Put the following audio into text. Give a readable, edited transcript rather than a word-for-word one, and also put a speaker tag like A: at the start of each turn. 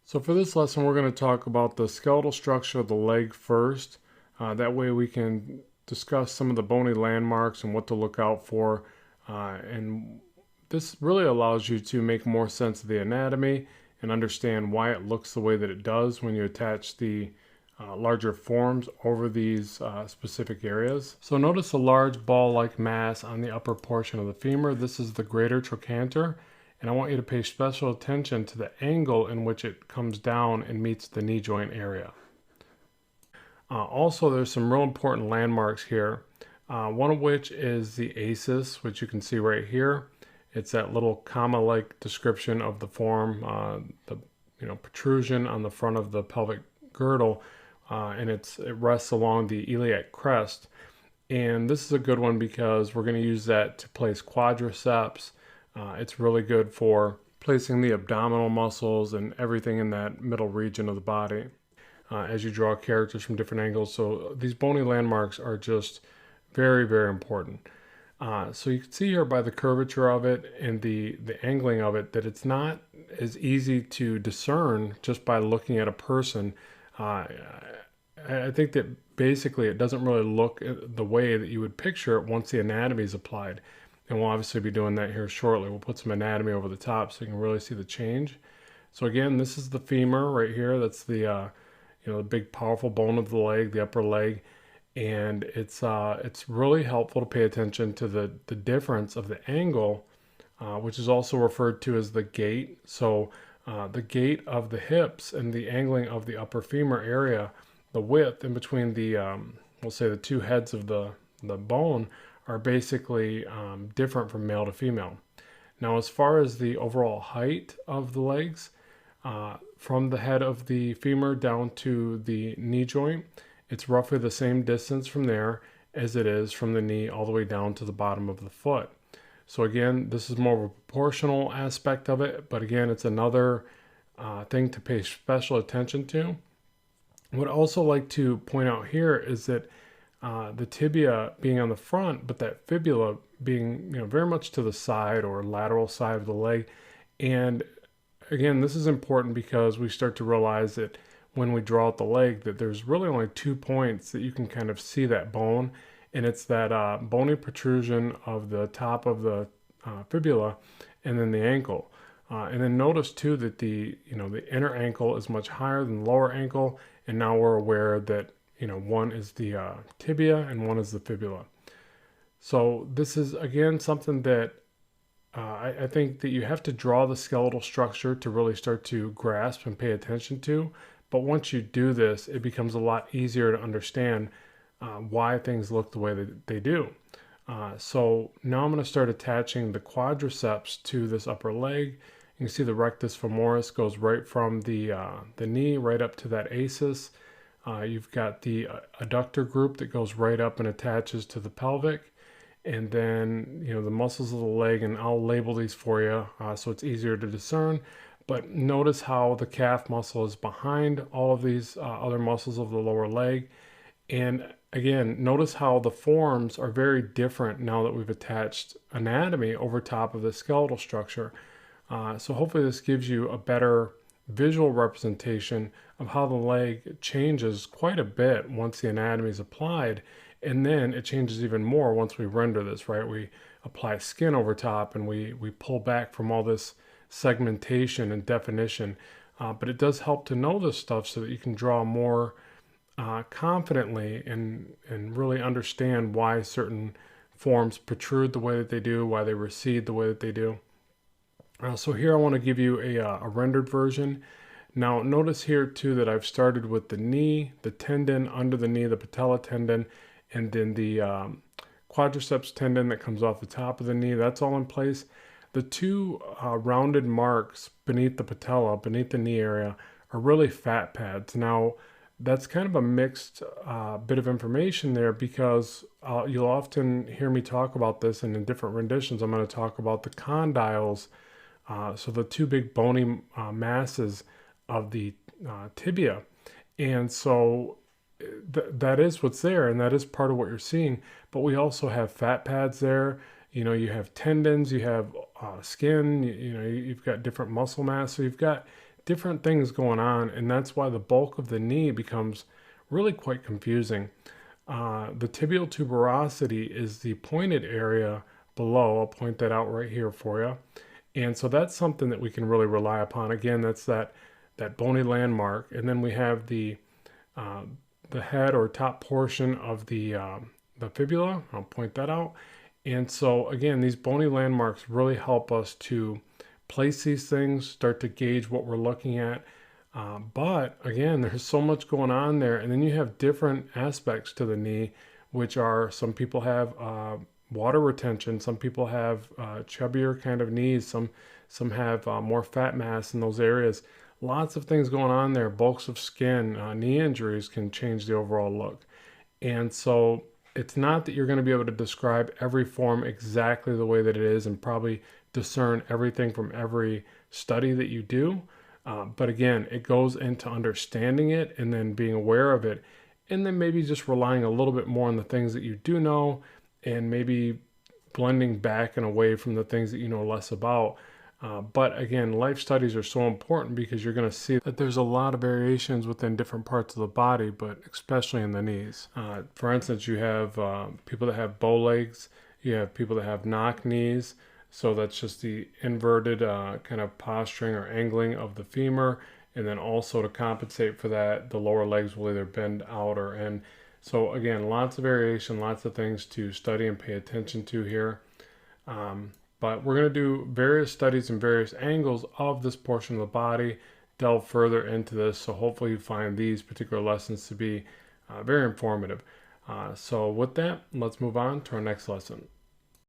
A: So for this lesson, we're going to talk about the skeletal structure of the leg first. That way we can discuss some of the bony landmarks and what to look out for. And this really allows you to make more sense of the anatomy and understand why it looks the way that it does when you attach the larger forms over these specific areas. So notice a large ball-like mass on the upper portion of the femur. This is the greater trochanter. And I want you to pay special attention to the angle in which it comes down and meets the knee joint area. Also, there's some real important landmarks here, one of which is the ACES, which you can see right here. It's that little comma-like description of the form, the protrusion on the front of the pelvic girdle, and it rests along the iliac crest. And this is a good one because we're going to use that to place quadriceps. It's really good for placing the abdominal muscles and everything in that middle region of the body as you draw characters from different angles. So these bony landmarks are just very, very important. So you can see here by the curvature of it and the angling of it that it's not as easy to discern just by looking at a person. I think that basically it doesn't really look the way that you would picture it once the anatomy is applied. And we'll obviously be doing that here shortly. We'll put some anatomy over the top so you can really see the change. So again, this is the femur right here. That's the the big powerful bone of the leg, the upper leg. And it's really helpful to pay attention to the difference of the angle, which is also referred to as the gait. So the gait of the hips and the angling of the upper femur area, the width in between the, we'll say the two heads of the bone are basically different from male to female. Now, as far as the overall height of the legs, from the head of the femur down to the knee joint, it's roughly the same distance from there as it is from the knee all the way down to the bottom of the foot. So again, this is more of a proportional aspect of it, but again, it's another thing to pay special attention to. What I also like to point out here is that the tibia being on the front, but that fibula being very much to the side or lateral side of the leg. And again, this is important because we start to realize that when we draw out the leg that there's really only 2 points that you can kind of see that bone, and it's that bony protrusion of the top of the fibula and then the ankle. And then notice too that the inner ankle is much higher than the lower ankle, and now we're aware that one is the tibia and one is the fibula. So this is again something that I think that you have to draw the skeletal structure to really start to grasp and pay attention to. But once you do this, it becomes a lot easier to understand why things look the way that they do. So now I'm going to start attaching the quadriceps to this upper leg. You can see the rectus femoris goes right from the knee right up to that ACES. You've got the adductor group that goes right up and attaches to the pelvic. And then, the muscles of the leg, and I'll label these for you so it's easier to discern. But notice how the calf muscle is behind all of these other muscles of the lower leg. And again, notice how the forms are very different now that we've attached anatomy over top of the skeletal structure. So hopefully this gives you a better visual representation of how the leg changes quite a bit once the anatomy is applied. And then it changes even more once we render this, right? We apply skin over top and we pull back from all this segmentation and definition. But it does help to know this stuff so that you can draw more confidently and really understand why certain forms protrude the way that they do, why they recede the way that they do. So here I want to give you a rendered version. Now notice here too that I've started with the knee, the tendon under the knee, the patella tendon, and then the quadriceps tendon that comes off the top of the knee. That's all in place. The two rounded marks beneath the patella, beneath the knee area, are really fat pads. Now that's kind of a mixed bit of information there because you'll often hear me talk about this, and in different renditions I'm going to talk about the condyles. So the two big bony masses of the tibia. And so that is what's there, and that is part of what you're seeing. But we also have fat pads there. You have tendons, you have skin, you've got different muscle mass. So you've got different things going on, and that's why the bulk of the knee becomes really quite confusing. The tibial tuberosity is the pointed area below. I'll point that out right here for you. And so that's something that we can really rely upon. Again, that's that bony landmark. And then we have the head or top portion of the fibula. I'll point that out. And so again, these bony landmarks really help us to place these things, start to gauge what we're looking at. But again, there's so much going on there. And then you have different aspects to the knee, which are, some people have water retention, some people have chubbier kind of knees, some have more fat mass in those areas. Lots of things going on there. Bulks of skin, knee injuries can change the overall look. And so it's not that you're going to be able to describe every form exactly the way that it is and probably discern everything from every study that you do. But again, it goes into understanding it and then being aware of it, and then maybe just relying a little bit more on the things that you do know, and maybe blending back and away from the things that you know less about. But again, life studies are so important because you're going to see that there's a lot of variations within different parts of the body, but especially in the knees. For instance, you have people that have bow legs, you have people that have knock knees. So that's just the inverted kind of posturing or angling of the femur. And then also to compensate for that, the lower legs will either bend out or in. So again, lots of variation, lots of things to study and pay attention to here. But we're going to do various studies and various angles of this portion of the body, delve further into this. So hopefully you find these particular lessons to be very informative. So with that, let's move on to our next lesson.